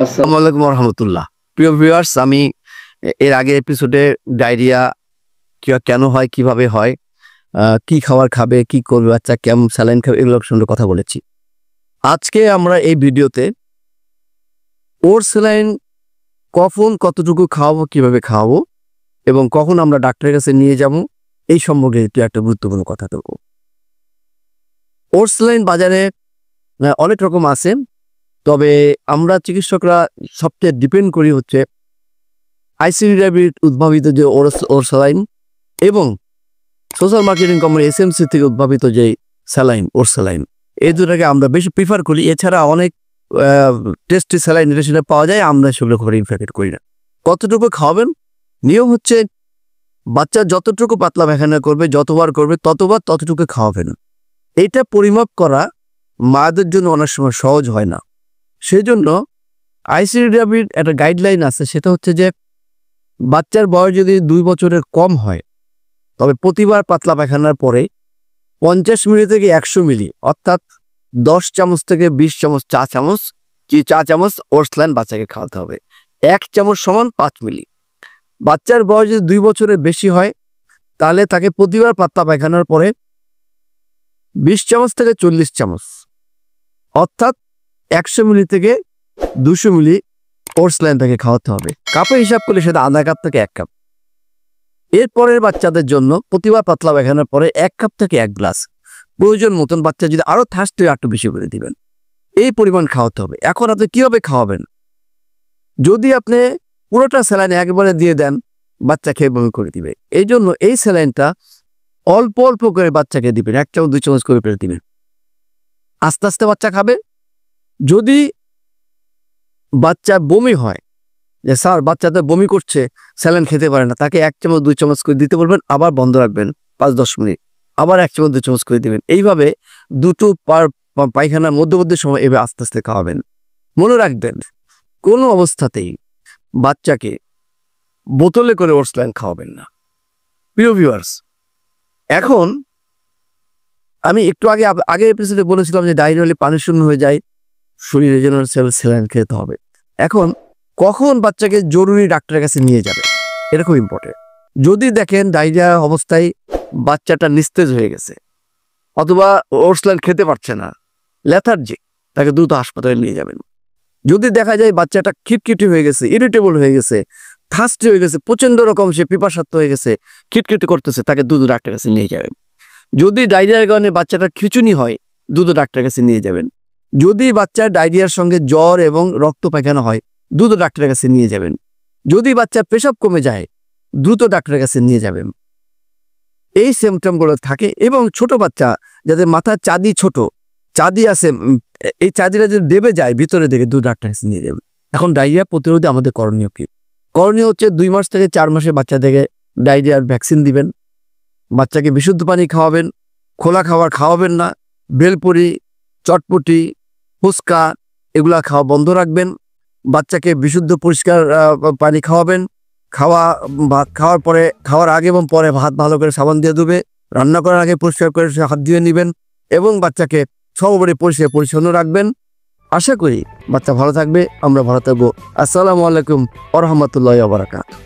আসসালামু আলাইকুম রহমতুল্লাহ। প্রিয় ভিউয়ার্স, আমি এর আগের এপিসোডে ডায়রিয়া কেন হয়, কিভাবে হয়, কি খাবার খাবে, কি করবে বাচ্চা, কেমন স্যালাইন খাবে, এগুলোর সঙ্গে কথা বলেছি। আজকে আমরা এই ভিডিওতে ওর স্যালাইন কখন কতটুকু খাওয়াবো, কিভাবে খাওয়াবো এবং কখন আমরা ডাক্তারের কাছে নিয়ে যাব, এই সম্পর্কে একটু একটা গুরুত্বপূর্ণ কথা বলবো। ওর স্যালাইন বাজারে অনেক রকম আছে, তবে আমরা চিকিৎসকরা সবচেয়ে ডিপেন্ড করি হচ্ছে আইসিডিডাব্লিউ উদ্ভাবিত যে ওর স্যালাইন এবং সোশ্যাল মার্কেটিং কোম্পানি এসএমসি থেকে উদ্ভাবিত যে স্যালাইন, ওর স্যালাইন, এই দুটাকে আমরা বেশি প্রিফার করি। এছাড়া অনেক টেস্টি স্যালাইন সেটা পাওয়া যায়, আমরা সেগুলো খুব ইনফেক্ট করি না। কতটুকু খাওয়াবেন, নিয়ম হচ্ছে বাচ্চা যতটুকু পাতলা পায়খানা করবে, যতবার করবে ততবার ততটুকু খাওয়াবেন। এইটা পরিমাপ করা মায়েদের জন্য অনেক সময় সহজ হয় না। সেই জন্য আইসিডিডাব্লিউর একটা গাইডলাইন আছে, সেটা হচ্ছে যে বাচ্চার বয়স যদি 2 বছরের কম হয় তবে প্রতিবার পাতলা পায়খানার পরে 50 মিলি থেকে 100 মিলি অর্থাৎ 10 চামচ থেকে 20 চামচ চা চামচ ওর স্যালাইন বাচ্চাকে খাওয়াতে হবে। 1 চামচ সমান 5 মিলি। বাচ্চার বয়স যদি 2 বছরের বেশি হয় তাহলে তাকে প্রতিবার পাতলা পায়খানার পরে 20 চামচ থেকে 40 চামচ অর্থাৎ 100 মিলি থেকে 200 মিলি ওর স্যালাইন তাকে খাওয়াতে হবে। কাপে হিসাব করলে সেটা আধা কাপ থেকে 1 কাপ। এরপরের বাচ্চাদের জন্য প্রতিবার পাতলা পায়খানার পরে 1 কাপ থেকে 1 গ্লাস, প্রয়োজন মতন বাচ্চা যদি আরো থার্স্ট একটু বেশি করে দিবেন, এই পরিমাণ খাওয়াতে হবে। এখন আপনি কিভাবে খাওয়াবেন? যদি আপনি পুরোটা স্যালাইন একবারে দিয়ে দেন, বাচ্চা খেয়ে বমি করে দিবে। এই জন্য এই স্যালাইনটা অল্প অল্প করে বাচ্চাকে দিবেন, 1 চামচ 2 চামচ করে ফেলে দিবেন। আস্তে আস্তে বাচ্চা খাবে। যদি বাচ্চা বমি হয়, যে স্যার বাচ্চাদের বমি করছে, স্যালাইন খেতে পারে না, তাকে 1 চামচ 2 চামচ করে দিতে বলবেন, আবার বন্ধ রাখবেন 5-10 মিনিট, আবার 1 চামচ 2 চামচ করে দিবেন। এইভাবে দুটো পায়খানার মধ্যবর্তী সময় এভাবে আস্তে আস্তে খাওয়াবেন। মনে রাখবেন, কোনো অবস্থাতেই বাচ্চাকে বোতলে করে ওর স্যালাইন খাওয়াবেন না। প্রিয় ভিউয়ার্স, এখন আমি একটু আগের এপিসোডে বলেছিলাম যে ডায়রিয়া হলে পানি শূন্য হয়ে যায়, শরীরে যেন স্যালাইন খেতে হবে। এখন কখন বাচ্চাকে জরুরি ডাক্তারের কাছে নিয়ে যাবে, এটা খুব ইম্পর্টেন্ট। যদি দেখেন ডায়রিয়া অবস্থায় বাচ্চাটা নিস্তেজ হয়ে গেছে অথবা ওর স্যালাইন খেতে পারছে না, লেথার্জি, তাকে দ্রুত হাসপাতালে নিয়ে যাবেন। যদি দেখা যায় বাচ্চাটা খিটখিটি হয়ে গেছে, ইরিটেবল হয়ে গেছে, থার্স্টি হয়ে গেছে, প্রচন্ড রকম সে পিপাসার্থ হয়ে গেছে, খিটখিটি করতেছে, তাকে দ্রুত ডাক্তারের কাছে নিয়ে যাবেন। যদি ডায়রিয়ার কারণে বাচ্চাটা খিঁচুনি হয়, দ্রুত ডাক্তারের কাছে নিয়ে যাবেন। যদি বাচ্চার ডায়রিয়ার সঙ্গে জ্বর এবং রক্ত পায়খানা হয়, দ্রুত ডাক্তারের কাছে নিয়ে যাবেন। যদি বাচ্চার পেশাব কমে যায়, দ্রুত ডাক্তারের কাছে নিয়ে যাবেন। এই সিমটমগুলো থাকে। এবং ছোট বাচ্চা যাদের মাথার চাঁদি আছে, এই চাঁদিটা যদি দেবে যায় ভিতরে দিকে, দ্রুত ডাক্তারের কাছে নিয়ে যাবেন। এখন ডায়রিয়া প্রতিরোধে আমাদের করণীয় কি? করণীয় হচ্ছে 2 মাস থেকে 4 মাসে বাচ্চাদেরকে ডায়রিয়ার ভ্যাকসিন দিবেন, বাচ্চাকে বিশুদ্ধ পানি খাওয়াবেন, খোলা খাবার খাওয়াবেন না, বেলপুরি, চটপটি, ফুচকা এগুলা খাওয়া বন্ধ রাখবেন। বাচ্চাকে বিশুদ্ধ পরিষ্কার পানি খাওয়াবেন। খাওয়ার পরে, খাওয়ার আগে এবং পরে হাত ভালো করে সাবান দিয়ে ধুবে, রান্না করার আগে পরিষ্কার করে হাত ধুয়ে নেবেন এবং বাচ্চাকে সর্বোপরি পরিষ্কার পরিচ্ছন্ন রাখবেন। আশা করি বাচ্চা ভালো থাকবে, আমরা ভালো থাকবো। আসসালামু আলাইকুম ওয়া রাহমাতুল্লাহি ওয়া বারাকাতুহু।